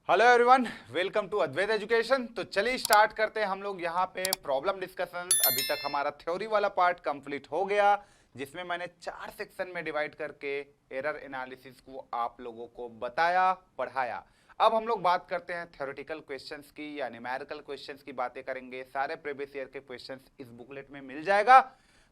Hello everyone, welcome to Advait education. तो चलिए start करते हैं हम लोग यहाँ पे प्रॉब्लम डिस्कशंस। अभी तक हमारा थ्योरी वाला पार्ट कंप्लीट हो गया, जिसमें मैंने 4 सेक्शन में डिवाइड करके एरर एनालिसिस को आप लोगों को बताया, पढ़ाया। अब हम लोग बात करते हैं थ्योरेटिकल क्वेश्चंस की या न्यूमेरिकल क्वेश्चंस की बातें करेंगे। सारे प्रीवियस ईयर के क्वेश्चंस इस बुकलेट में मिल जाएगा।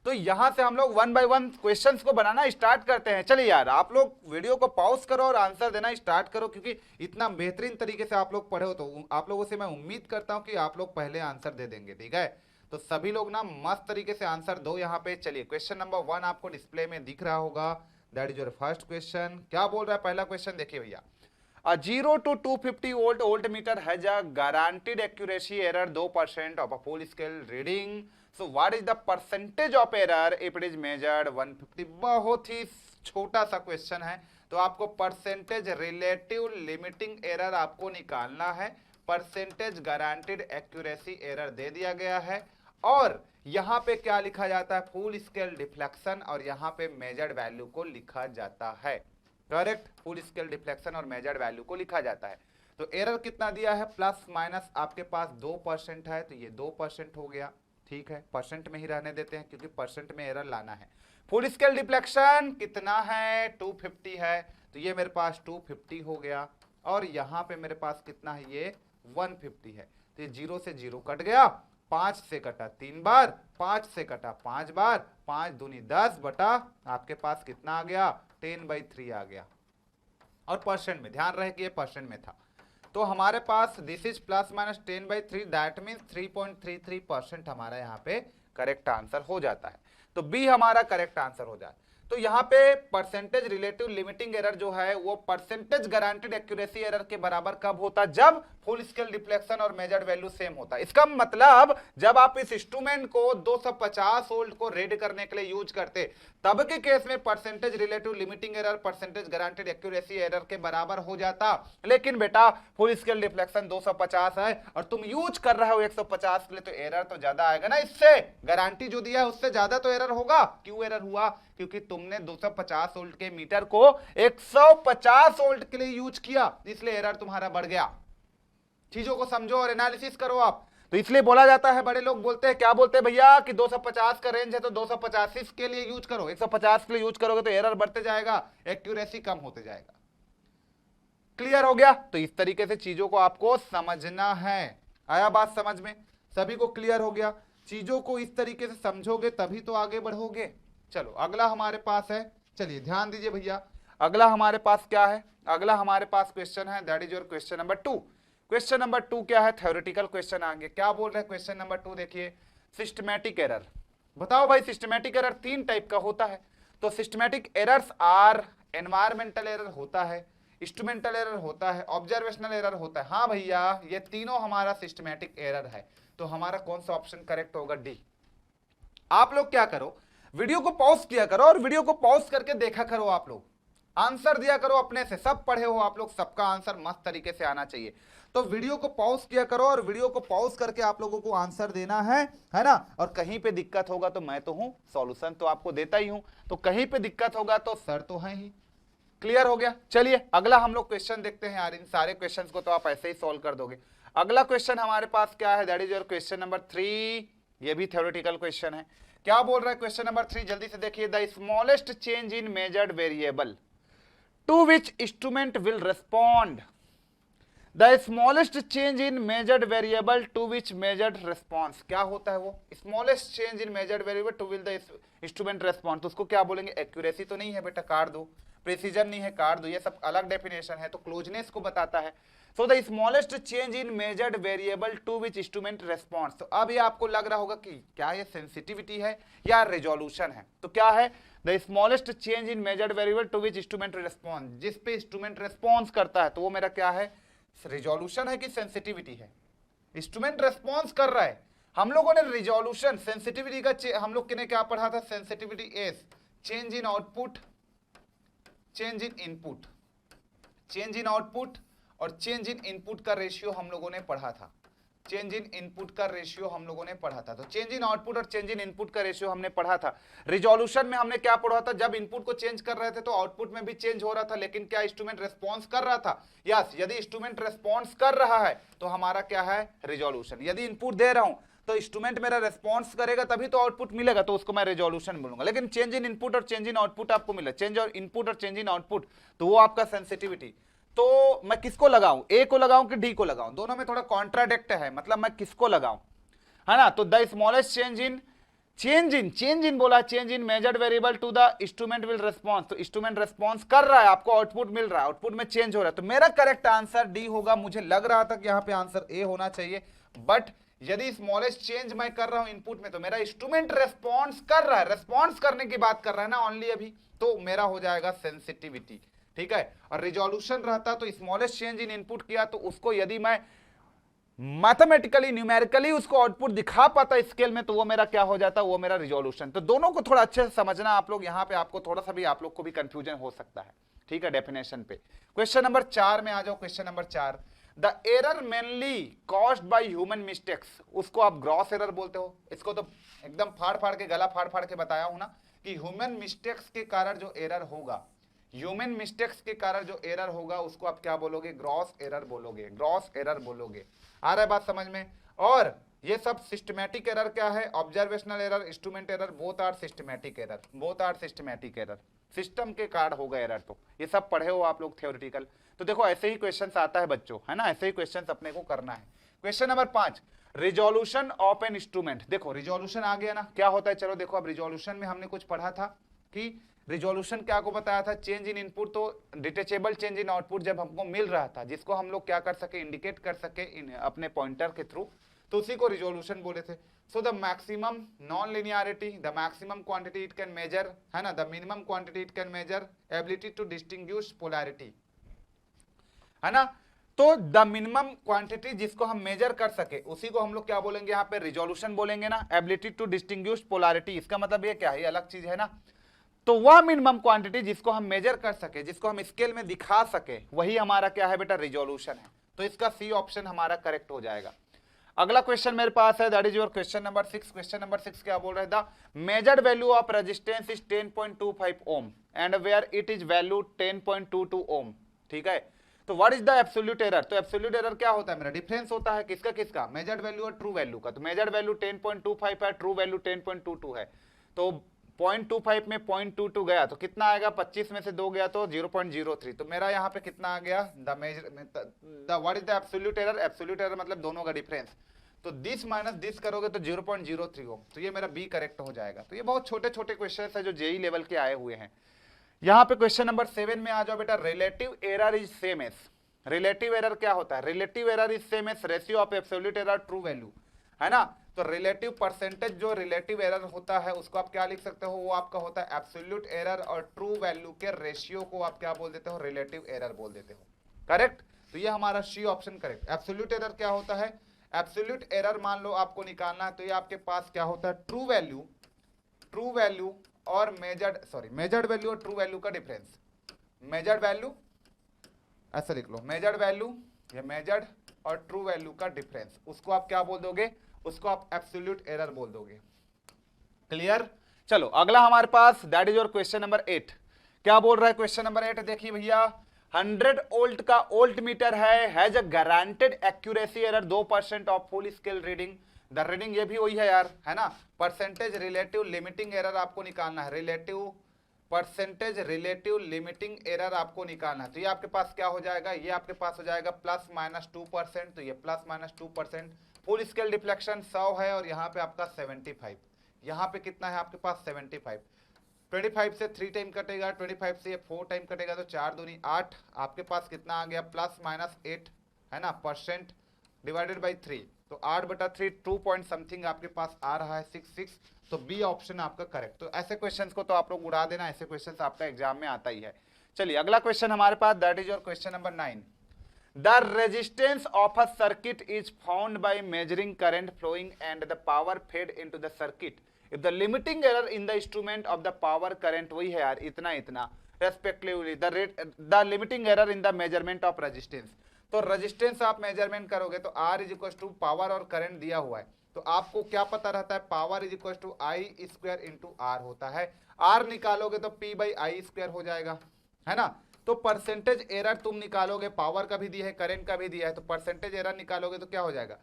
तो यहां से हम लोग वन बाय वन क्वेश्चंस को बनाना स्टार्ट करते हैं। चलिए यार, आप लोग वीडियो को पॉज करो और आंसर देना स्टार्ट करो, क्योंकि इतना बेहतरीन तरीके से आप लोग पढ़े हो तो आप लोगों से मैं उम्मीद करता हूं कि आप लोग पहले आंसर दे देंगे। ठीक है, तो सभी लोग ना मस्त तरीके से आंसर दो यहाँ पे। चलिए, क्वेश्चन नंबर 1 आपको डिस्प्ले में दिख रहा होगा। That is your first question. क्या बोल रहा है पहला क्वेश्चन? देखिए भैया, A 0 to 250 volt voltmeter has a guaranteed accuracy error 2% of a full scale reading. So what is the percentage of error if it is measured 150? बहुत ही छोटा सा क्वेश्चन है, तो आपको परसेंटेज रिलेटिव लिमिटिंग एरर आपको निकालना है। परसेंटेज गारंटीड एक्यूरेसी एरर दे दिया गया है, और यहाँ पे क्या लिखा जाता है? फुल स्केल डिफ्लेक्शन, और यहाँ पे मेजर्ड वैल्यू को लिखा जाता है। करेक्ट, फुल स्केल डिफ्लेक्शन और मेजर्ड वैल्यू को लिखा जाता है। तो एरर कितना दिया है? प्लस माइनस आपके पास 2% है, तो ये 2% हो गया। ठीक है, परसेंट में ही रहने देते हैं क्योंकि परसेंट में एरर लाना है। फुल स्केल डिफ्लेक्शन कितना है? 250 है, तो ये मेरे पास 250 हो गया। और यहाँ पे मेरे पास कितना है? ये 150 है, तो ये 0 से 0 कट गया। 5 से कटा 3 बार, 5 से कटा 5 बार, 5 दूनी 10 बटा आपके पास कितना आ गया? 10/3 आ गया। और परसेंट में ध्यान रहे कि ये परसेंट में था, तो हमारे पास this is plus minus 10/3, that means 3.33% हमारा यहाँ पे करेक्ट आंसर हो जाता है। तो बी हमारा करेक्ट आंसर हो जाता है। तो यहाँ पे परसेंटेज रिलेटिव लिमिटिंग एरर जो है वो परसेंटेज गारंटीड एक्यूरेसी एरर के बराबर कब होता? जब फुल स्केल डिफ्लेक्शन और मेजर्ड वैल्यू सेम होता है। इसका मतलब जब आप इस इंस्ट्रूमेंट को 250 वोल्ट को रीड करने के लिए यूज करते, तब के केस में percentage relative limiting error percentage guaranteed accuracy error के बराबर हो जाता। लेकिन बेटा फुल स्केल डिफ्लेक्शन 250 है और तुम यूज कर रहे हो 150 के लिए, तो एरर तो ज्यादा आएगा ना। इससे गारंटी जो दिया है उससे ज्यादा तो एरर होगा। क्यों एरर हुआ? क्योंकि तुमने 250 वोल्ट के मीटर को 150 वोल्ट के लिए यूज किया, इसलिए एरर तुम्हारा बढ़ गया। चीजों को समझो और एनालिसिस करो आप। तो इसलिए बोला जाता है, बड़े लोग बोलते हैं, क्या बोलते हैं भैया, कि 250 का रेंज है तो 285 के लिए यूज करो। 150 के लिए यूज करोगे तो एरर बढ़ते जाएगा, एक्यूरेसी कम होते जाएगा। क्लियर हो गया? तो इस तरीके से चीजों को आपको समझना है। आया बात समझ में? सभी को क्लियर हो गया? चीजों को इस तरीके से समझोगे तभी तो आगे बढ़ोगे। चलो अगला हमारे पास है, चलिए ध्यान दीजिए भैया। अगला हमारे पास क्या है? अगला हमारे पास क्वेश्चन है, that is your question number 2। Question number 2 क्या है? थ्योरेटिकल क्वेश्चन आएंगे। क्या बोल रहे हैं क्वेश्चन नंबर 2? देखिए, सिस्टमैटिक एरर। बताओ भाई, सिस्टमैटिक एरर 3 टाइप का होता है। तो systematic errors are, environmental error होता है, इंस्ट्रूमेंटल एरर होता है, ऑब्जर्वेशनल एरर होता है। हाँ भैया, ये तीनों हमारा सिस्टमैटिक एरर है। तो हमारा कौन सा ऑप्शन करेक्ट होगा? डी। आप लोग क्या करो, वीडियो को पॉज किया करो और वीडियो को पॉज करके देखा करो। आप लोग आंसर दिया करो अपने से। सब पढ़े हो आप लोग, सबका आंसर मस्त तरीके से आना चाहिए। तो वीडियो को पॉज किया करो और वीडियो को पॉज करके आप लोगों को आंसर देना है ना। और कहीं पे दिक्कत होगा तो मैं तो हूं, सॉल्यूशन तो आपको देता ही हूं। तो कहीं पे दिक्कत होगा तो सर तो है ही। क्लियर हो गया? चलिए अगला हम लोग क्वेश्चन देखते हैं। यार इन सारे क्वेश्चन को तो आप ऐसे ही सॉल्व कर दोगे। अगला क्वेश्चन हमारे पास क्या है? That is your question number 3। ये भी थ्योरेटिकल क्वेश्चन है। क्या बोल रहा है क्वेश्चन नंबर 3? जल्दी से देखिए। The smallest change in measured variable to which instrument will respond. The smallest change in measured variable to which measured response. क्या होता है वो? Smallest change in measured variable to will the instrument respond. तो उसको क्या बोलेंगे? Accuracy तो नहीं है बेटा, काट दो। प्रिसीजन नहीं है, काट दो। ये सब अलग डेफिनेशन है, तो क्लोजनेस को बताता है। So the smallest change in measured variable to which instrument response. तो अब ये आपको लग रहा होगा कि क्या ये सेंसिटिविटी है या रेजोल्यूशन है? तो क्या है? The smallest change in measured variable to which instrument response. जिस पे इंस्ट्रूमेंट रेस्पॉन्स करता है तो वो मेरा क्या है? रिजोल्यूशन है कि सेंसिटिविटी है? इंस्ट्रूमेंट रेस्पॉन्स कर रहा है। हम लोगों ने रिजोल्यूशन, सेंसिटिविटी का हम लोग ने क्या पढ़ा था? Sensitivity S, change in output, change in input, change in output और चेंज इन इनपुट का रेशियो हम लोगों ने पढ़ा था। चेंज इन इनपुट का रेशियो हम लोगों ने पढ़ा था। तो चेंज इन आउटपुट और चेंज इन इनपुट का रेशियो हमने पढ़ा था। रिजोल्यूशन में हमने क्या पढ़ा था, जब इनपुट को चेंज कर रहे थे तो आउटपुट में भी चेंज हो रहा था, लेकिन क्या इंस्ट्रूमेंट रेस्पॉन्स कर रहा था? यस, यदि इंस्ट्रूमेंट रेस्पॉन्स कर रहा है तो हमारा क्या है, रिजोल्यूशन। यदि इनपुट दे रहा हूं तो इंस्ट्रूमेंट मेरा रेस्पॉन्स करेगा तभी तो आउटपुट मिलेगा, तो उसको मैं रिजोल्यूशन बोलूंगा। लेकिन चेंज इन इनपुट और चेंज इन आउटपुट आपको मिला, चेंज और इनपुट और चेंज इन आउटपुट, तो वो आपका सेंसिटिविटी। तो मैं किसको लगाऊं, ए को लगाऊं कि डी को लगाऊं? दोनों में थोड़ा कॉन्ट्राडिक्ट है, मतलब मैं किसको लगाऊं, है ना। तो द स्मॉलेस्ट चेंज इन बोला, change in measured variable to the instrument will response, तो इंस्ट्रूमेंट रिस्पॉन्स कर रहा है, आपको आउटपुट मिल रहा है, आउटपुट में चेंज हो रहा है, तो मेरा करेक्ट आंसर डी होगा। मुझे लग रहा था कि यहाँ पे आंसर ए होना चाहिए, बट यदि स्मॉलेस्ट चेंज मैं कर रहा हूं इनपुट में तो मेरा इंस्ट्रूमेंट रेस्पॉन्स कर रहा है, रेस्पॉन्स करने की बात कर रहा है ना ओनली अभी, तो मेरा हो जाएगा सेंसिटिविटी, ठीक है। और रिजोल्यूशन रहता तो स्मॉलेस्ट चेंज इन इनपुट किया तो उसको यदि मैं मैथमेटिकली न्यूमेरिकली उसको आउटपुट दिखा पाता स्केल में तो वो मेरा क्या हो जाता, वो मेरा रिजोल्यूशन। तो दोनों को थोड़ा अच्छे से समझना आप लोग, यहां पे आपको थोड़ा सा भी आप लोग को भी कंफ्यूजन हो सकता है, ठीक है, डेफिनेशन पे। क्वेश्चन नंबर 4 में आ जाओ। Question number 4, the error mainly caused by human mistakes, उसको आप ग्रॉस एरर बोलते हो। इसको तो एकदम फाड़ फाड़ के, गला फाड़ फाड़ के बताया हूं ना कि ह्यूमन मिस्टेक्स के कारण जो एरर होगा, ह्यूमन मिस्टेक्स के कारण जो एरर होगा उसको आप क्या बोलोगे, ग्रॉस एरर बोलोगे, ग्रॉस एरर बोलोगे। आ रहा है बात समझ में? और ये सब सिस्टमैटिक एरर क्या है, observational error, instrument error, both are systematic error, both are systematic error, system के कारण होगा एरर। तो ये सब पढ़े हो आप लोग थ्योरेटिकल। तो देखो ऐसे ही क्वेश्चंस आता है बच्चों, है ना, ऐसे ही क्वेश्चंस अपने को करना है। Question number 5, resolution of an instrument. देखो रिजोल्यूशन आ गया ना, क्या होता है, चलो देखो अब रिजोल्यूशन में हमने कुछ पढ़ा था कि रिजोल्यूशन क्या को बताया था, चेंज इन इनपुट, तो डिटेचेबल चेंज इन आउटपुट जब हमको मिल रहा था जिसको हम लोग क्या कर सके, इंडिकेट कर सके अपने पॉइंटर के थ्रू, तो उसी को रिजोल्यूशन बोले थे। So the maximum non linearity, the maximum quantity it can measure, है ना, the minimum quantity it can measure, ability to distinguish polarity, है ना। तो द मिनिमम क्वांटिटी जिसको हम मेजर कर सके उसी को हम लोग क्या बोलेंगे, यहाँ पे रिजोल्यूशन बोलेंगे ना। एबिलिटी टू डिस्टिंग्विश पोलैरिटी, इसका मतलब ये क्या है, ये अलग चीज है ना। तो वह मिनिमम क्वांटिटी जिसको हम मेजर कर सके, जिसको हम स्केल में दिखा सके, वही हमारा क्या है बेटा, रिजोल्यूशन है। तो इसका सी ऑप्शन हमारा करेक्ट हो जाएगा। अगला क्वेश्चन मेरे पास है, that is your question number 6। Question number 6 क्या बोल रहे हैं, the measured value of resistance is 10.25 ohm and where it is value 10.22 ohm, ठीक है। तो what is the absolute error, तो एब्सोल्यूट एरर क्या होता है, मेरा डिफरेंस होता है किसका किसका, मेजर्ड वैल्यू और ट्रू वैल्यू का। तो मेजर्ड वैल्यू 10.25 है, ट्रू वैल्यू 10.22 है। तो 0.25 में 0.22 गया तो कितना आएगा, 25 में से 2 गया तो 0.03। तो मेरा यहाँ पे कितना आ गया, what is the absolute error, absolute error मतलब दोनों का डिफरेंस। तो दिस माइनस दिस करोगे तो 0.03 हो, तो ये मेरा बी करेक्ट हो जाएगा। तो ये बहुत छोटे छोटे क्वेश्चन है जो जेई लेवल के आए हुए हैं। यहाँ पे क्वेश्चन नंबर 7 में आ जाओ बेटा, relative error is same as, relative error क्या होता है, relative error is same as ratio of absolute error true value, है ना। तो रिलेटिव परसेंटेज जो रिलेटिव एरर होता है उसको आप क्या लिख सकते हो, वो आपका होता है एब्सोल्यूट एरर और ट्रू वैल्यू के रेशियो को आप क्या बोल देते हो, रिलेटिव एरर बोल देते हो, करेक्ट। तो ये हमारा C option correct. Absolute error क्या होता है, एब्सोल्यूट एरर मान लो आपको निकालना है तो ये आपके पास क्या होता है, ट्रू वैल्यू और मेजर्ड वैल्यू और ट्रू वैल्यू का डिफरेंस। मेजर्ड वैल्यू ऐसा लिख लो, मेजर्ड वैल्यू, ये मेजर्ड और ट्रू वैल्यू का डिफरेंस, उसको आप क्या बोल दोगे, उसको आप एब्सोल्यूट एरर बोल दोगे। क्लियर। चलो अगला हमारे पास, that is your question number 8। क्या बोल रहा है क्वेश्चन नंबर 8, देखिए भैया, 100 वोल्ट का volt meter has a guaranteed accuracy error 2% of full scale reading. The reading ये भी वही है यार, है ना। परसेंटेज रिलेटिव लिमिटिंग एरर आपको निकालना है, परसेंटेज रिलेटिव लिमिटिंग एरर आपको निकालना है। तो ये आपके पास क्या हो जाएगा, ये आपके पास हो जाएगा +-2%, तो ये +-2%। फुल स्केल डिफ्लेक्शन 100 है और यहाँ पे आपका 75, यहाँ पे कितना है आपके पास 75। 25 से 3 टाइम कटेगा, 25 से 4 टाइम कटेगा, तो 4 दूनी 8, आपके पास कितना आ गया, +-8 है ना परसेंट डिवाइडेड बाई 3, तो 8/3 2 पॉइंट समथिंग आपके पास आ रहा है 66। तो बी ऑप्शन आपका करेक्ट। तो ऐसे क्वेश्चंस को तो आप लोग उड़ा देना, ऐसे क्वेश्चंस आपका एग्जाम में आता ही है। चलिए अगला क्वेश्चन हमारे पास, that is your question number 9। The resistance of a circuit is found by measuring current flowing and the power fed into the circuit. If the limiting error in the instrument of the power current, वही है यार, इतना respectively the limiting error in the measurement of resistance. तो resistance आप measurement करोगे तो R is equal to power और current दिया हुआ है, तो आपको क्या पता रहता है, power is equal to I square into R होता है। आर निकालोगे तो P बाई आई स्क्वायर हो जाएगा, है ना। तो परसेंटेज एरर तुम निकालोगे, पावर का भी दिया है करंट का भी दिया है, तो परसेंटेज एरर निकालोगे तो क्या हो जाएगा,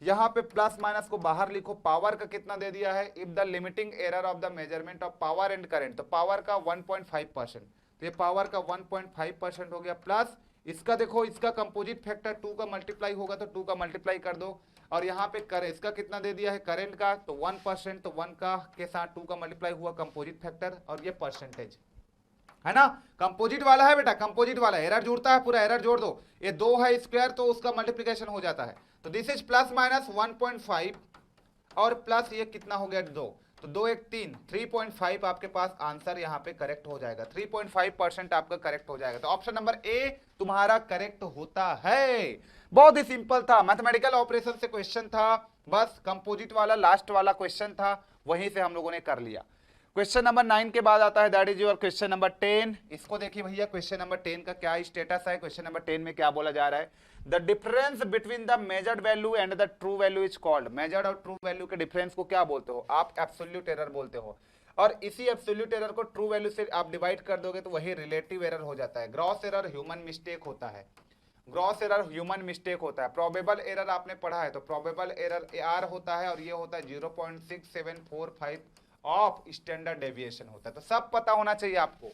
यहाँ पे प्लस माइनस को बाहर लिखो, पावर का कितना दे दिया है, if the limiting error of the measurement of power and current, तो पावर का 1.5%, तो ये पावर का 1.5% हो गया, प्लस इसका देखो, इसका कंपोजिट फैक्टर 2 का मल्टीप्लाई होगा तो 2 का मल्टीप्लाई कर दो, और यहाँ पे कर इसका कितना दे दिया है करंट का, तो 1%, तो 1 का के साथ 2 का मल्टीप्लाई हुआ कंपोजिट फैक्टर, और ये परसेंटेज है ना, कंपोजिट वाला है बेटा, कंपोजिट वाला एरर जुड़ता है, पूरा एरर जोड़ दो, ये 2 है स्क्वायर तो उसका मल्टीप्लिकेशन हो जाता है, तो दिस इज प्लस माइनस 1.5 और प्लस ये कितना हो गया 2, तो 2 1 3, 3.5 आपके पास आंसर यहाँ पे करेक्ट हो जाएगा, 3.5% आपका करेक्ट हो जाएगा, तो ऑप्शन नंबर ए तुम्हारा करेक्ट होता है। बहुत ही सिंपल था, मैथमेटिकल ऑपरेशन से क्वेश्चन था, बस कंपोजिट वाला लास्ट वाला क्वेश्चन था, वहीं से हम लोगों ने कर लिया। क्वेश्चन नंबर 9 के बाद आता है that is your question number 10। इसको देखिए भैया, क्वेश्चन नंबर 10 का क्या स्टेटस है, क्वेश्चन नंबर 10 में क्या बोला जा रहा है, the difference between the measured value and the true value is called, measured और ट्रू वैल्यू के डिफरेंस को क्या बोलते हो आप, एब्सोल्यूट एरर बोलते हो, और इसी एब्सोल्यूट एरर को ट्रू वैल्यू से आप डिवाइड कर दोगे तो वही रिलेटिव एरर हो जाता है। ग्रॉस एरर ह्यूमन मिस्टेक होता है, ग्रॉस एरर ह्यूमन मिस्टेक होता है। प्रोबेबल एरर आपने पढ़ा है, तो प्रोबेबल एरर आर होता है और ये होता है 0.6745 ऑफ स्टैंडर्ड डेविएशन होता है। तो सब पता होना चाहिए आपको,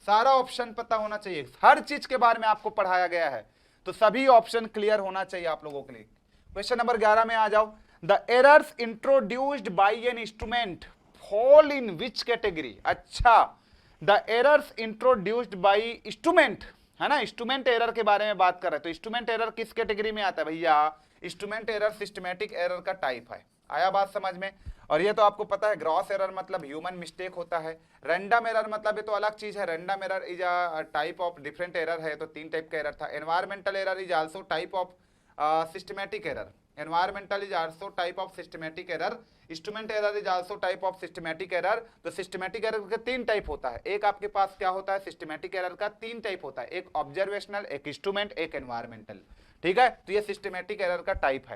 सारा ऑप्शन पता होना चाहिए, हर चीज के बारे में आपको पढ़ाया गया है, तो सभी ऑप्शन क्लियर होना चाहिए आप लोगों के लिए। क्वेश्चन नंबर 11 में आ जाओ, the errors introduced by an instrument fall in which category. अच्छा, the errors introduced by instrument, है ना, इंस्ट्रूमेंट एरर के बारे में बात कर रहे हैं, तो इंस्ट्रूमेंट एरर किस कैटेगरी में आता है भैया, इंस्ट्रूमेंट एरर सिस्टमैटिक एरर का टाइप है। आया बात समझ में। और ये तो आपको पता है, ग्रॉस एरर मतलब ह्यूमन मिस्टेक होता है, रैंडम एरर मतलब ये तो अलग चीज है, random error is a type of different error है, तो 3 टाइप का एरर था। Environmental error is also type of systematic error, environmental is also type of systematic error, instrument error is also type of systematic error. तो systematic error का 3 type होता है, एक आपके पास क्या होता है, सिस्टमैटिक एरर का 3 टाइप होता है, एक ऑब्जर्वेशनल, एक इंस्ट्रूमेंट, एक एनवायरमेंटल, ठीक है। तो ये सिस्टमैटिक एरर का टाइप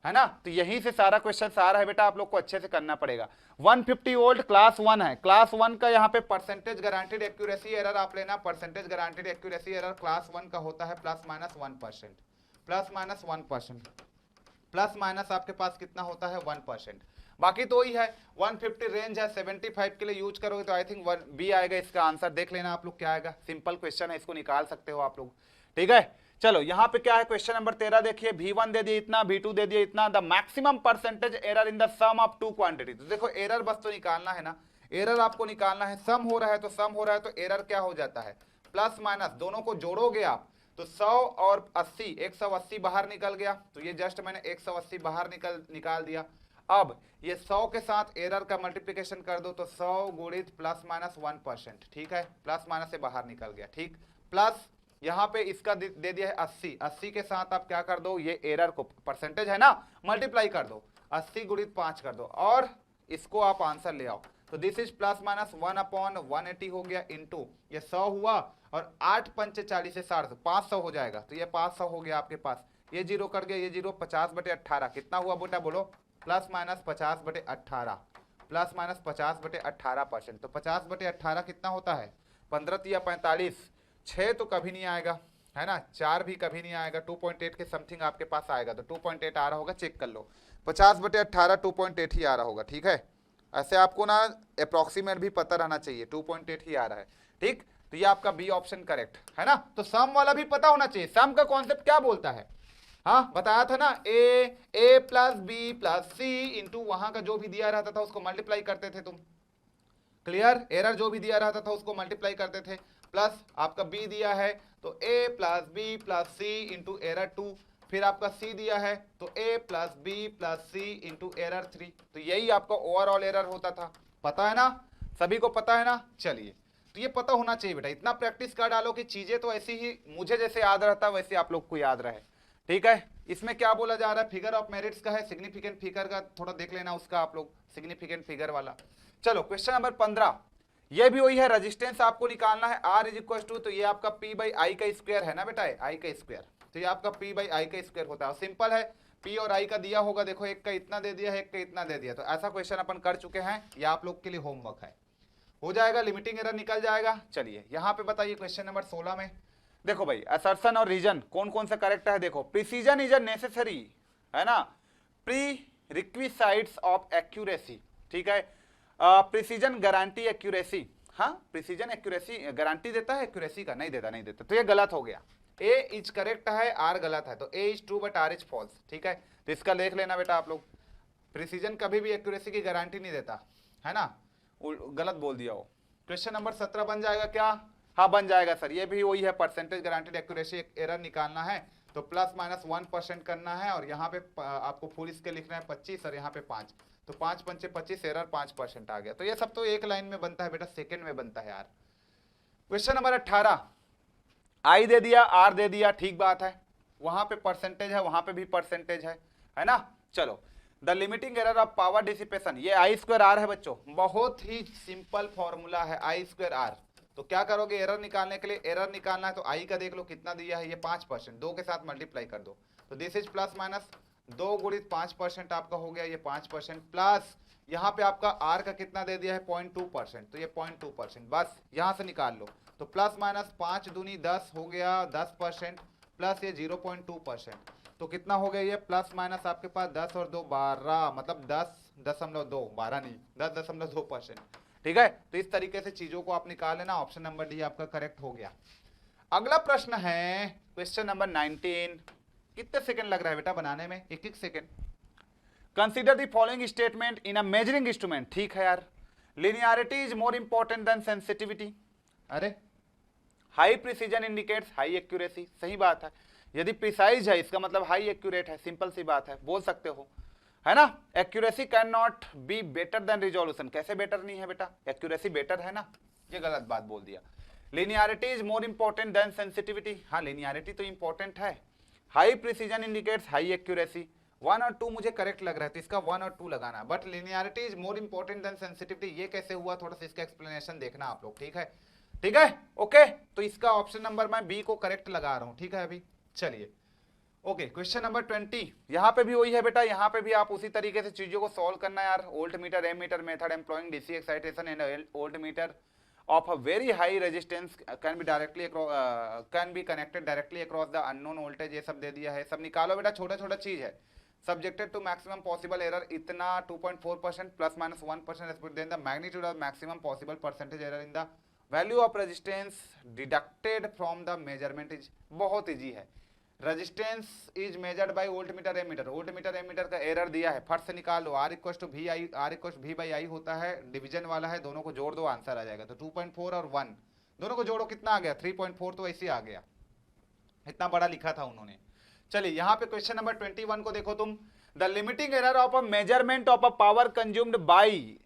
है ना। तो यहीं से सारा क्वेश्चन आ रहा है बेटा, आप लोग को अच्छे से करना पड़ेगा। 150 वोल्ट क्लास 1 है, क्लास 1 का यहाँ पे परसेंटेज गारंटीड एक्यूरेसी एरर आप लेना, percentage guaranteed accuracy error class 1 का होता है plus minus 1%, plus minus 1%, plus minus आपके पास कितना होता है 1%, बाकी तो ही है। 150 रेंज है, 75 के लिए यूज करोगे तो आई थिंक बी आएगा इसका आंसर, देख लेना आप लोग क्या आएगा, सिंपल क्वेश्चन है, इसको निकाल सकते हो आप लोग, ठीक है। चलो यहाँ पे क्या है, क्वेश्चन नंबर 13 देखिए, V1 दे दिया इतना, V2 दे दिया इतना, the maximum percentage error in the sum of 2 quantity. तो देखो एरर बस तो निकालना है ना, एरर आपको निकालना है, सम हो रहा है तो सम हो रहा है तो एरर क्या हो जाता है, प्लस माइनस दोनों को जोड़ोगे आप तो 100 और 80, 180 बाहर निकल गया, तो ये जस्ट मैंने 180 बाहर निकाल दिया। अब ये 100 के साथ एरर का मल्टीप्लिकेशन कर दो तो 100 गुणित प्लस माइनस 1%, ठीक है, प्लस माइनस से बाहर निकल गया, ठीक, प्लस यहाँ पे इसका दे दिया है 80, 80 के साथ आप क्या कर दो, ये एरर को परसेंटेज है ना, मल्टीप्लाई कर दो, 80 गुणित 5 कर दो और इसको आप आंसर ले आओ, तो दिस इज प्लस माइनस 1/180 हो गया, इंटू ये 100 हुआ और 8 पंचे 40 से 60, 500 हो जाएगा, तो ये 500 हो गया आपके पास, ये जीरो कर गया, ये जीरो, 50/18 कितना हुआ बेटा बोलो, प्लस माइनस 50/18, प्लस माइनस 50/18%, तो 50/18 कितना होता है 15 या 45, 6 तो कभी नहीं आएगा, है ना, 4 भी कभी नहीं आएगा, 2.8 के समथिंग आपके पास आएगा, तो 2.8 आ रहा होगा, चेक कर लो, 50/18 2.8 ही आ रहा होगा, ठीक है। ऐसे आपको ना अप्रोक्सीमेट भी पता रहना चाहिए, 2.8 ही आ रहा है, ठीक। तो ये आपका बी ऑप्शन करेक्ट है ना। तो सम वाला भी पता होना चाहिए, सम का कॉन्सेप्ट क्या बोलता है, हाँ बताया था ना, ए प्लस बी प्लस सी इंटू वहां का जो भी दिया रहता था उसको मल्टीप्लाई करते थे तुम, क्लियर, एरर जो भी दिया रहता था उसको मल्टीप्लाई करते थे, प्लस आपका बी दिया है तो ए प्लस बी प्लस सी इंटू एरर 2, फिर आपका सी दिया है तो ए प्लस बी प्लस सी इंटू एरर 3, तो यही आपका ओवरऑल एरर होता था, पता है ना, सभी को पता है ना। चलिए, तो ये पता होना चाहिए बेटा, इतना प्रैक्टिस कर डालो कि चीजें तो ऐसी ही मुझे जैसे याद रहता वैसे आप लोग को याद रहे, ठीक है। इसमें क्या बोला जा रहा है, फिगर ऑफ मेरिट्स का है, सिग्निफिकेंट फिगर का थोड़ा देख लेना उसका आप लोग, सिग्निफिकेंट फिगर वाला। चलो क्वेश्चन नंबर 15, ये भी वही है, रेजिस्टेंस आपको निकालना है, R इज इक्वल टू, तो ये आपका P बाई आई का स्क्वायर है ना बेटा, आई का स्क्वायर, तो ये आपका p बाई आई का स्क्वायर होता है। और सिंपल है, p और i का दिया होगा, देखो एक का इतना दे दिया है, एक का इतना दे दिया, तो ऐसा क्वेश्चन अपन कर चुके हैं, ये आप लोग के लिए होमवर्क है, हो जाएगा, लिमिटिंग एरर निकल जाएगा। चलिए यहाँ पे बताइए क्वेश्चन नंबर 16 में देखो भाई, असर्शन और रीजन कौन कौन सा करेक्ट है। देखो, प्रिसीजन इज अ नेसेसरी, है ना, प्री रिक्विसाइट्स ऑफ एक्यूरेसी, ठीक है। प्रिसीजन गारंटी एक्यूरेसी, हाँ प्रिसीजन एक्यूरेसी गारंटी देता है, एक्यूरेसी का नहीं देता, नहीं देता, तो ये गलत हो गया। ए इज करेक्ट है, आर गलत है, तो A is true but R is false, ठीक है। तो इसका देख लेना बेटा आप लोग, प्रिसीजन कभी भी एक्यूरेसी की गारंटी नहीं देता, है ना, गलत बोल दिया हो। क्वेश्चन नंबर 17 बन जाएगा क्या? हाँ बन जाएगा सर, ये भी वही है, परसेंटेज गारंटीड एक्यूरेसी एरर निकालना है तो प्लस माइनस 1% करना है, और यहाँ पे आपको फुल इसके लिखना है 25 और यहाँ पे 5, तो 5 पंचे 25, एरर 5% आ गया। तो ये सब तो एक लाइन में बनता है बेटा, सेकंड में बनता है यार। क्वेश्चन नंबर 18, आई दे दिया, आर दे दिया, ठीक बात है, वहां पे परसेंटेज है, वहां पे भी परसेंटेज है ना। चलो, the limiting error of power dissipation, ये आई स्क्वायर आर है बच्चों, बहुत ही सिंपल फॉर्मूला है, आई स्क्वायर आर। तो क्या करोगे, एरर निकालने के लिए, एरर निकालना है तो आई का देख लो कितना दिया है, ये 5%, 2 के साथ मल्टीप्लाई कर दो, तो दिस इज प्लस माइनस 2 गुणित 5% आपका हो गया ये 5%, प्लस यहाँ पे आपका आर का कितना दे दिया है 0.2%, तो ये 0.2%, बस यहाँ से निकाल लो, तो प्लस माइनस 5 दूनी 10 हो गया 10%, प्लस ये 0.2%, तो कितना हो गया ये प्लस माइनस आपके पास 10 और 2 12, मतलब 10.2, 12 नहीं 10.2%, ठीक है। तो इस तरीके से चीजों को आप निकाल लेना, ऑप्शन नंबर डी आपका करेक्ट हो गया। अगला प्रश्न है क्वेश्चन नंबर 19, कितने सेकंड लग रहा है बेटा बनाने में, 1 second. Consider the following statement in a measuring instrument, ठीक है यार, linearity is more important than sensitivity, अरे high precision indicates high accuracy, सही बात है, यदि प्रिसाइज है इसका मतलब हाई एक्यूरेट है, सिंपल सी बात है, बोल सकते हो, है ना। Accuracy can not be better than resolution, कैसे बेटर नहीं है बेटा, एक्यूरेसी बेटर है ना, ये गलत बात बोल दिया। Linearity is more important than sensitivity, हाँ लिनियरिटी तो इंपॉर्टेंट है। High precision indicates high accuracy, 1 और 2 मुझे करेक्ट लग रहा है, तो इसका 1 और 2 लगाना, but linearity is more important than sensitivity, ये कैसे हुआ, थोड़ा सा इसका एक्सप्लेनेशन देखना आप लोग, ठीक है, ठीक है, ओके। तो इसका ऑप्शन नंबर मैं बी को करेक्ट लगा रहा हूं, ठीक है। अभी चलिए ओके, क्वेश्चन नंबर 20, यहाँ पे भी वही है बेटा, यहाँ पे भी आप उसी तरीके से चीजों को सॉल्व करना है यार। Voltmeter ammeter method employing DC excitation and voltmeter of a very high resistance can be connected directly across the unknown voltage, ये सब दे दिया है, सब निकालो बेटा, छोटा छोटा चीज है। Subjected to maximum possible error इतना 2.4% plus minus 1%, then the magnitude of maximum possible percentage error in the value of resistance deducted from the measurement is, बहुत ईजी है। Resistance is measured by voltmeter ammeter, voltmeter ammeter का error दिया है, फट से निकाल लो, R equal to V I, R equal V by I होता है, डिवीजन वाला है, दोनों को जोड़ दो आंसर आ जाएगा। तो 2.4 और 1 दोनों को जोड़ो कितना आ गया 3.4, तो ऐसे आ गया, इतना बड़ा लिखा था उन्होंने। चलिए यहाँ पे क्वेश्चन नंबर 21 को देखो तुम, the limiting error of a measurement of a power consumed by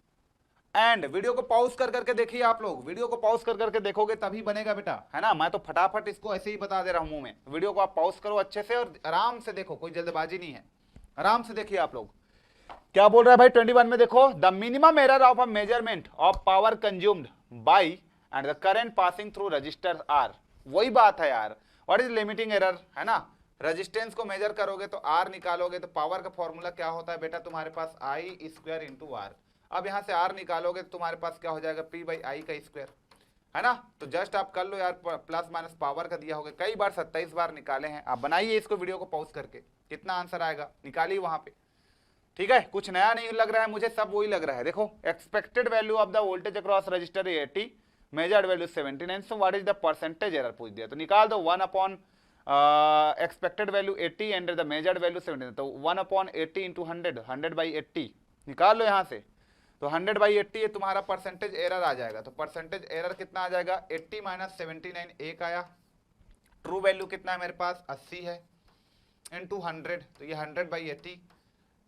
and, video को पॉज कर करके देखिए आप लोग, वीडियो को पॉज कर करके देखोगे तभी बनेगा बेटा, है ना। मैं तो फटाफट इसको ऐसे ही बता दे रहा हूं मुंह में, वीडियो को आप पॉज करो अच्छे से और आराम से देखो, कोई जल्दबाजी नहीं है, आराम से देखिए आप लोग। क्या बोल रहा है भाई 21 में, देखो the minimum error of a measurement of power consumed by and the current passing through resistor R, वही बात है यार। व्हाट इज लिमिटिंग एरर, है ना, रेजिस्टेंस को मेजर करोगे तो आर निकालोगे, तो पावर का फॉर्मूला क्या होता है बेटा तुम्हारे पास, आई स्क्वायर इंटू आर। अब यहां से आर निकालोगे तो तुम्हारे पास क्या हो जाएगा, पी बाई आई का स्क्वायर, है ना। तो जस्ट आप कर लो यार, प्लस माइनस पावर का दिया होगा, कई बार 27 बार निकाले हैं आप, बनाइए इसको वीडियो को पॉज करके, कितना आंसर आएगा निकालिए वहां पे, ठीक है। कुछ नया नहीं लग रहा है मुझे, सब वही लग रहा है। देखो expected value of the voltage across register 80, measured value 79, so what is the percentage error पूछ दिया, तो निकाल दो 1 upon expected value 80 and the measured value 79, तो 1 अपॉन 80 इंटू 100, 100 बाई 80 निकाल लो यहाँ से, तो 100 बाई 80 ये तुम्हारा परसेंटेज एरर आ जाएगा। तो परसेंटेज एरर कितना आ जाएगा, 80 माइनस 79, एक आया, ट्रू वैल्यू कितना है मेरे पास 80 है, इंटू 100, तो ये 100 बाई 80,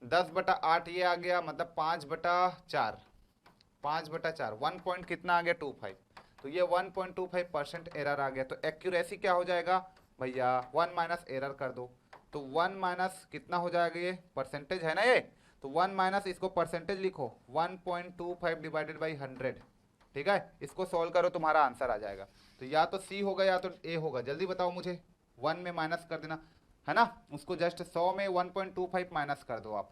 10/8 ये आ गया, मतलब 5/4, 5/4, 1 पॉइंट कितना आ गया 25, तो ये 1.25% एरर आ गया। तो एक्यूरेसी क्या हो जाएगा भैया, 1 माइनस एरर कर दो, तो 1 माइनस कितना हो जाएगा, ये परसेंटेज है ना ये, तो 1 माइनस इसको परसेंटेज लिखो 1.25 डिवाइडेड बाई 100, ठीक है। इसको सॉल्व करो तुम्हारा आंसर आ जाएगा। तो या तो सी होगा या तो ए होगा, जल्दी बताओ मुझे, 1 में माइनस कर देना, है ना, उसको जस्ट 100 में 1.25 माइनस कर दो आप,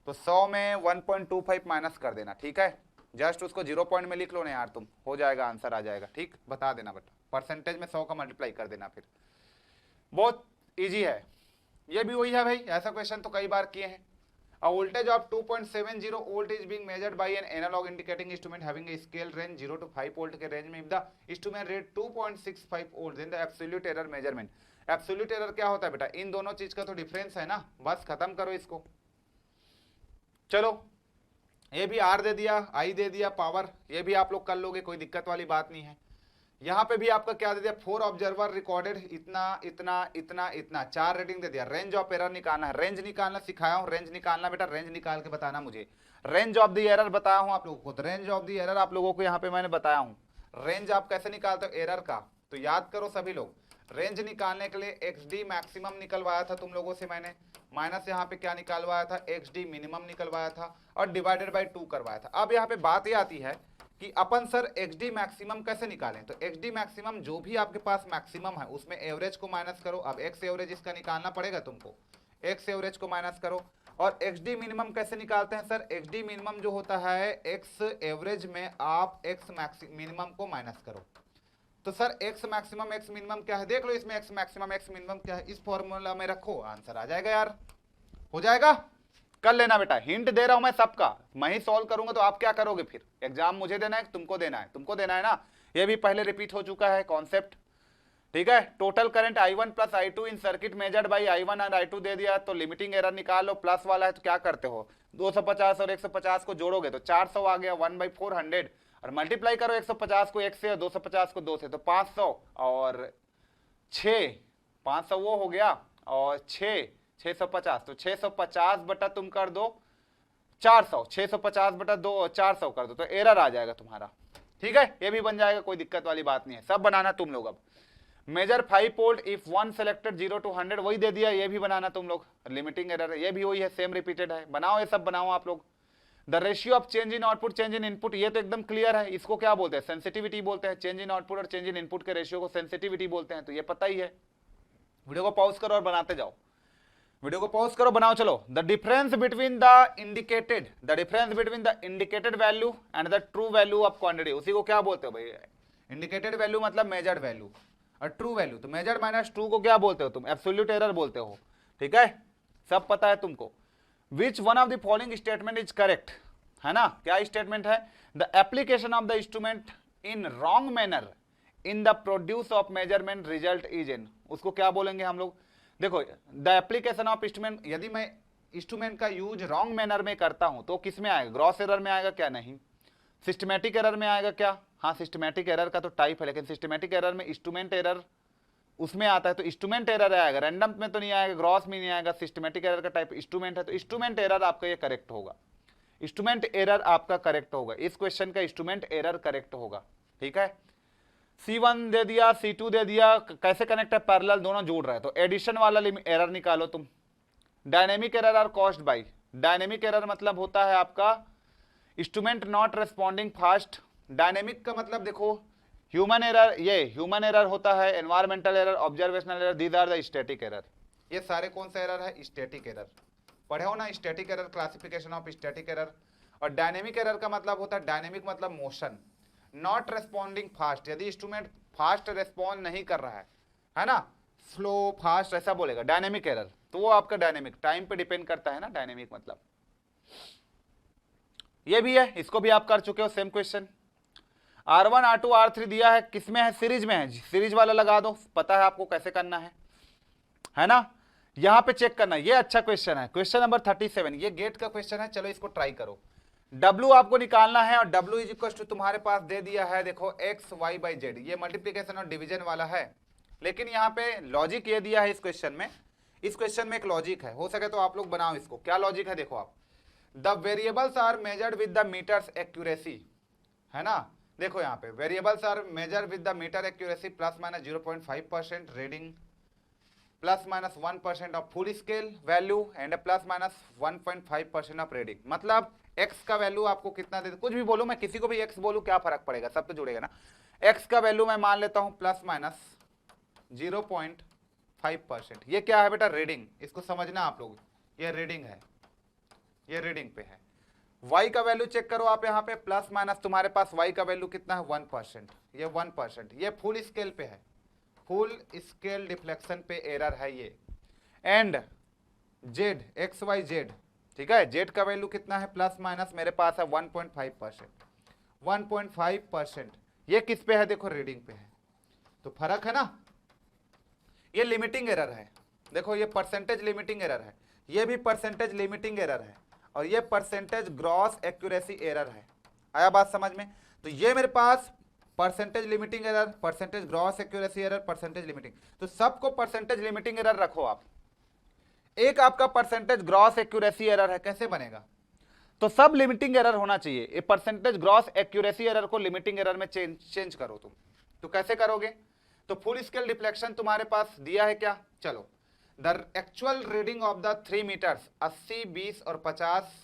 तो 100 में 1.25 माइनस कर देना, ठीक है, जस्ट उसको 0 पॉइंट में लिख लो ना यार तुम, हो जाएगा, आंसर आ जाएगा, ठीक, बता देना बेटा, परसेंटेज में 100 का मल्टीप्लाई कर देना, फिर बहुत इजी है, ये भी वही है भाई, ऐसा क्वेश्चन तो कई बार किए हैं। A voltage of 2.70 volt is being measured by an analog indicating instrument having a scale range 0 to 5 volt के range में, if the instrument read 2.65 volt then the absolute error measurement, absolute error क्या होता है बेटा, इन दोनों चीज का तो डिफरेंस है ना, बस खत्म करो इसको। चलो ये भी आर दे दिया, आई दे दिया, पावर, ये भी आप लोग कर लोगे, कोई दिक्कत वाली बात नहीं है। यहाँ पे भी आपका क्या दे दिया, 4 ऑब्जर्वर रिकॉर्डेड, इतना इतना इतना इतना, 4 रेटिंग दे दिया। रेंज ऑफ एरर निकालना है, रेंज निकालना सिखाया हूँ, रेंज निकालना बेटा, रेंज निकाल के बताना मुझे। रेंज ऑफ द एरर बताया हूँ आप लोगों को, तो रेंज ऑफ द एरर आप लोगों को यहाँ पे मैंने बताया हूँ। रेंज आप कैसे निकालते हो एरर का, तो याद करो सभी लोग, रेंज निकालने के लिए XD मैक्सिमम निकलवाया था तुम लोगों से मैंने, माइनस यहाँ पे क्या निकलवाया था, XD मिनिमम निकलवाया था, और डिवाइडेड बाई 2 करवाया था। अब यहाँ पे बात ये आती है कि अपन सर XD मैक्सिमम कैसे निकालें, तो XD मैक्सिमम जो भी आपके पास मैक्सिमम है उसमें एवरेज को माइनस करो। अब X एवरेज इसका निकालना पड़ेगा तुमको, X एवरेज को माइनस करो। और XD मिनिमम कैसे निकालते हैं सर, XD मिनिमम जो होता है X एवरेज में आप X मिनिमम को माइनस करो। तो sir X maximum X minimum क्या है, देख लो इसमें X मैक्सिमम X मिनिमम क्या है, इस फॉर्मूला में रखो, आंसर आ जाएगा यार, हो जाएगा। कर लेना बेटा, हिंट दे रहा हूं मैं सबका, मैं ही सॉल्व करूंगा तो आप क्या करोगे फिर, एग्जाम मुझे देना है तुमको देना है, तुमको देना है ना, ये भी पहले रिपीट हो चुका है कॉन्सेप्ट, ठीक है। Total current I1 plus I2 in circuit measured by I1 और I2 दे दिया, तो लिमिटिंग एरर निकाल लो, प्लस वाला है तो क्या करते हो, 250 और 150 को जोड़ोगे तो 400 आ गया, 1/400, और मल्टीप्लाई करो 150 को 1 से और 250 को 2 से, तो 500 और 6, 500 वो हो गया, और 650, तो 650 बटा तुम कर दो 400, 650 बटा 400 कर दो, तो एरर आ जाएगा तुम्हारा, ठीक है, ये भी बन जाएगा, कोई दिक्कत वाली बात नहीं है, सब बनाना तुम लोग। अब measure 5 volt if 1 selected 0 to 100, वही दे दिया, ये भी बनाना तुम लोग, लिमिटिंग एरर ये भी वही है, सेम रिपीटेड है, बनाओ ये सब बनाओ आप लोग। The ratio of change in output change in input, ये तो एकदम क्लियर है, इसको क्या बोलते हैं, सेंसिटिविटी बोलते हैं, चेंज इन आउटपुट और चेंज इन इनपुट के रेशियो को सेंसिटिविटी बोलते हैं, तो ये पता ही है। वीडियो को पॉज करो और बनाते जाओ, वीडियो को पॉज करो, बनाओ चलो। The difference between the indicated value and the true value of quantity, उसी को क्या बोलते हो भाई, इंडिकेटेड वैल्यू मतलब मेजर्ड वैल्यू, और ट्रू वैल्यू तो मेजर्ड माइनस ट्रू को क्या बोलते हो तुम, एब्सोल्यूट एरर बोलते हो, ठीक है, सब पता है तुमको। Which one of the following statement is correct, है ना, क्या स्टेटमेंट है, the application of the instrument in wrong manner in the produce of measurement result is in, उसको क्या बोलेंगे हम लोग, देखो द एप्लीकेशन ऑफ इंस्ट्रूमेंट, यदि मैं इंस्ट्रूमेंट का यूज रॉन्ग मैनर में करता हूं तो किस में आएगा, ग्रॉस एरर में आएगा क्या, नहीं, सिस्टमैटिक एरर में आएगा क्या, हाँ सिस्टमैटिक एरर का तो टाइप है, लेकिन सिस्टमैटिक एरर में इंस्ट्रूमेंट एरर उसमें आता है, तो इंस्ट्रूमेंट एरर आएगा, रैंडम में तो नहीं आएगा, ग्रॉस में नहीं आएगा, सिस्टमैटिक एरर का टाइप इंस्ट्रूमेंट है, तो इंस्ट्रूमेंट एरर आपका ये करेक्ट होगा, इंस्ट्रूमेंट एरर आपका करेक्ट होगा, इस क्वेश्चन का इंस्ट्रूमेंट एरर करेक्ट होगा, ठीक है। C1 दे दिया, C2 दे दिया, कैसे कनेक्ट है, पैरेलल दोनों जोड़ रहा है, तो एडिशन वाला एरर निकालो तुम। Dynamic error are caused by, dynamic error मतलब होता है आपका instrument not responding fast, dynamic का मतलब देखो ह्यूमन एरर, ये ह्यूमन एरर होता है, environmental error, observational error, these are the static error, ये सारे कौन सा एरर है, स्टैटिक एरर, पढ़े हो ना, static error, classification of static error. और डायनेमिक एरर का मतलब होता है, डायनेमिक मतलब मोशन, नॉट रेस्पॉन्डिंग फास्ट, यदि इंस्ट्रूमेंट फास्ट रेस्पॉन्ड नहीं कर रहा है ना, स्लो फास्ट ऐसा बोलेगा डायनेमिक एरर, तो वो आपका डायनेमिक टाइम पे डिपेंड करता है ना, डायनेमिक मतलब ये भी है, इसको भी आप कर चुके हो, same question. R1 R2 R3 दिया है, किसमें है, सीरीज में है, सीरीज वाला लगा दो, पता है आपको कैसे करना है ना, यहां पे चेक करना, ये अच्छा क्वेश्चन है, क्वेश्चन नंबर 37, ये गेट का क्वेश्चन है, चलो इसको ट्राई करो। W आपको निकालना है, और W इज इक्वल टू तुम्हारे पास दे दिया है, देखो x y बाई जेड, ये मल्टीप्लीकेशन और डिवीजन वाला है, लेकिन यहाँ पे लॉजिक ये दिया है इस क्वेश्चन में, इस क्वेश्चन में एक लॉजिक है, हो सके तो आप लोग बनाओ इसको, क्या लॉजिक है देखो आप, the variables are measured with the meters accuracy, है ना, देखो यहाँ पे variables are measure with the meter accuracy plus minus 0.5% reading, plus minus 1% of full scale value and plus minus 1.5% of reading, मतलब x का वैल्यू आपको कितना दे, कुछ भी बोलूं मैं, किसी को भी x बोलूं क्या फर्क पड़ेगा, सब तो जुड़ेगा ना, x का वैल्यू मैं मान लेता हूं प्लस माइनस 0.5 5%। ये क्या है बेटा? रीडिंग। इसको समझना आप लोग, ये रीडिंग है, ये रीडिंग पे है। y का वैल्यू चेक करो आप यहाँ पे, प्लस माइनस तुम्हारे पास y का वैल्यू कितना है? 1%। ये 1%, ये फुल स्केल पे है, फुल स्केल डिफ्लेक्शन पे एरर है ये। एंड z XYZ, ठीक है, z का वैल्यू कितना है? प्लस माइनस मेरे पास है 1.5%। 1.5% ये किस पे है? देखो रीडिंग पे है, तो फर्क है ना। ये लिमिटिंग एरर है, देखो ये परसेंटेज लिमिटिंग एरर है, ये भी परसेंटेज लिमिटिंग एरर है, और ये परसेंटेज ग्रॉस एक्यूरेसी एरर है। आया बात समझ में? तो ये मेरे पास percentage limiting error, percentage gross accuracy error, percentage limiting, तो सबको परसेंटेज लिमिटिंग एरर रखो आप। एक आपका परसेंटेज ग्रॉस एक्यूरेसी एरर है, कैसे बनेगा? तो सब लिमिटिंग एरर होना चाहिए। ये परसेंटेज ग्रॉस एक्यूरेसी एरर को लिमिटिंग एरर में चेंज करो तुम। तो कैसे करोगे? तो फुल स्केल डिफ्लेक्शन तुम्हारे पास दिया है क्या? चलो, the actual reading of the 3 meters 80, 20 और 50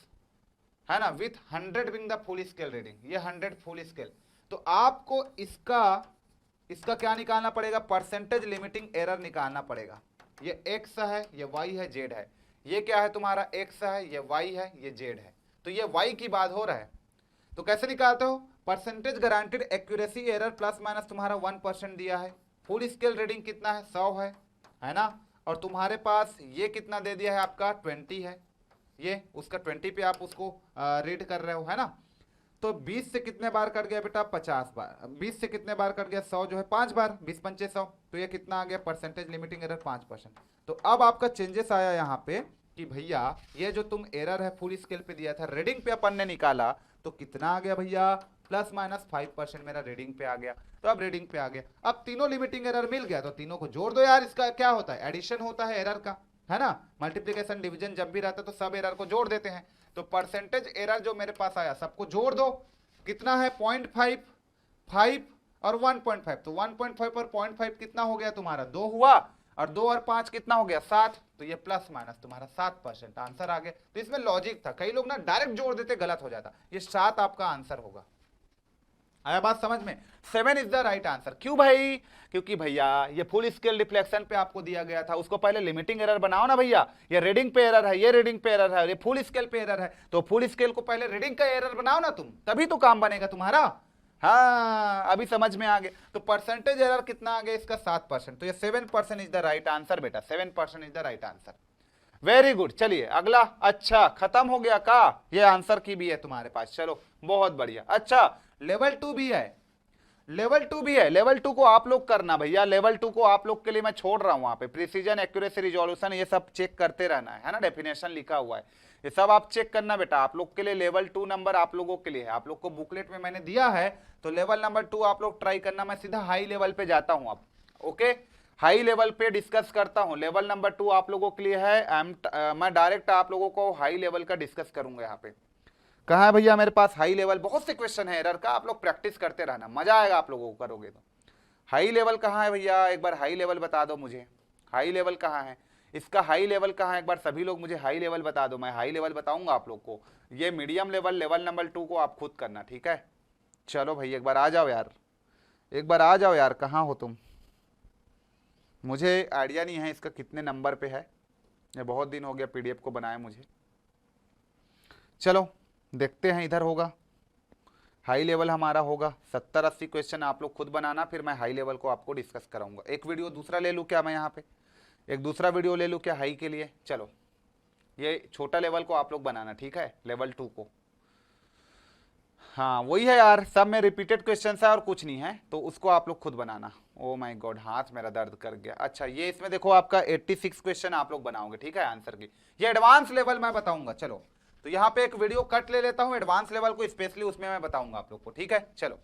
है ना, with 100 being the full scale reading, ये 100 फुल स्केल। तो आपको इसका क्या निकालना पड़ेगा? परसेंटेज लिमिटिंग एरर निकालना पड़ेगा। ये x है, ये y है, z है। ये क्या है तुम्हारा? x है, ये y है, ये z है। तो ये y की बात हो रहा है, तो कैसे निकालते हो? Percentage guaranteed accuracy error plus minus तुम्हारा 1% दिया है, फुल स्केल रीडिंग कितना है? 100 है ना, और तुम्हारे पास ये कितना दे दिया है? आपका 20 है, ये उसका 20 पे आप उसको रीड कर रहे हो, है ना। तो 20 से कितने बार कट गया बेटा? 50 बार। 20 से कितने बार कट गया? 100 जो है 5 बार, 20 पंचे 100, तो ये कितना आ गया? Percentage limiting error 5%। तो अब आपका चेंजेस आया यहाँ पे कि भैया ये जो तुम एरर है फुल स्केल पे दिया था, रीडिंग पे अपन ने निकाला, तो कितना आ गया भैया? प्लस माइनस 5% मेरा रीडिंग पे आ गया। तो अब रीडिंग पे आ गया, अब तीनों लिमिटिंग एरर मिल गया, तो तीनों को जोड़ दो यार। इसका क्या होता है? एडिशन होता है एरर का, है ना। मल्टीप्लीकेशन डिवीजन जब भी रहता है तो सब एरर को जोड़ देते हैं। तो परसेंटेज एरर जो मेरे पास आया सबको जोड़ दो, कितना है? 0.5, 5 और 1.5। तो 1.5 और 0.5 कितना हो गया तुम्हारा? 2 हुआ, और 2 और 5 कितना हो गया? 7। तो ये प्लस माइनस तुम्हारा 7% आंसर आ गया। तो इसमें लॉजिक था, कई लोग ना डायरेक्ट जोड़ देते, गलत हो जाता। ये 7 आपका आंसर होगा। आया बात समझ में? 7 इज द राइट आंसर। क्यों भाई? क्योंकि भैया ये फुल स्केल डिफ्लेक्शन पे आपको दिया गया था, उसको पहले लिमिटिंग एरर बनाओ ना भैया। ये रीडिंग पे एरर है, ये रीडिंग पे एरर है, ये फुल स्केल पे एरर है, तो फुल स्केल को पहले रीडिंग का एरर बनाओ ना तुम, तभी तो काम बनेगा तुम्हारा। हाँ, अभी समझ में आ गया। तो परसेंटेज एरर कितना आ गया इसका? 7%। तो ये 7% इज द राइट आंसर बेटा, 7% is the right answer. Very good. चलिए अगला। अच्छा, खत्म हो गया का? ये आंसर की भी है तुम्हारे पास, चलो बहुत बढ़िया। अच्छा, लेवल 2 भी है, लेवल 2 भी है। लेवल 2 को आप लोग करना भैया, लेवल 2 को आप लोग के लिए मैं छोड़ रहा हूं। वहां पे प्रिसीजन, एक्यूरेसी, रिजोल्यूशन ये सब चेक करते रहना है ना। डेफिनेशन लिखा हुआ है, ये सब आप चेक करना बेटा। आप लोग के लिए लेवल 2 नंबर आप लोगों के लिए है, आप लोग को बुकलेट में मैंने दिया है। तो लेवल नंबर 2 आप लोग ट्राई करना। मैं सीधा हाई लेवल पे जाता हूं अब, ओके। हाई लेवल पे डिस्कस करता हूं। लेवल नंबर 2 आप लोगों के लिए है। मैं डायरेक्ट आप लोगों को हाई लेवल का डिस्कस करूंगा। यहाँ पे कहाँ है भैया मेरे पास हाई लेवल? बहुत से क्वेश्चन है एरर का, आप लोग प्रैक्टिस करते रहना, मजा आएगा आप लोगों को करोगे तो। हाई लेवल कहाँ है भैया? एक बार हाई लेवल बता दो मुझे, हाई लेवल कहाँ है? इसका हाई लेवल कहाँ है? एक बार सभी लोग मुझे हाई लेवल बता दो, मैं हाई लेवल बताऊंगा आप लोग को। ये मीडियम लेवल, लेवल नंबर 2 को आप खुद करना, ठीक है। चलो भाई एक बार आ जाओ यार, एक बार आ जाओ यार, कहाँ हो तुम? मुझे आइडिया नहीं है इसका कितने नंबर पे है, ये बहुत दिन हो गया पीडीएफ को बनाए मुझे। चलो देखते हैं, इधर होगा हाई लेवल हमारा होगा 70-80 क्वेश्चन आप लोग खुद बनाना, फिर मैं हाई लेवल को आपको डिस्कस कराऊंगा। एक वीडियो दूसरा ले लूँ क्या मैं? यहाँ पे एक दूसरा वीडियो ले लूँ क्या हाई के लिए? चलो ये छोटा लेवल को आप लोग बनाना, ठीक है, लेवल 2 को। हाँ वही है यार, सब में रिपीटेड क्वेश्चन है और कुछ नहीं है, तो उसको आप लोग खुद बनाना। ओ माय गॉड, हाथ मेरा दर्द कर गया। अच्छा, ये इसमें देखो आपका 86 क्वेश्चन आप लोग बनाओगे, ठीक है, आंसर की। ये एडवांस लेवल मैं बताऊंगा। चलो तो यहाँ पे एक वीडियो कट ले लेता हूँ, एडवांस लेवल को स्पेशली उसमें मैं बताऊंगा आप लोग को, ठीक है। चलो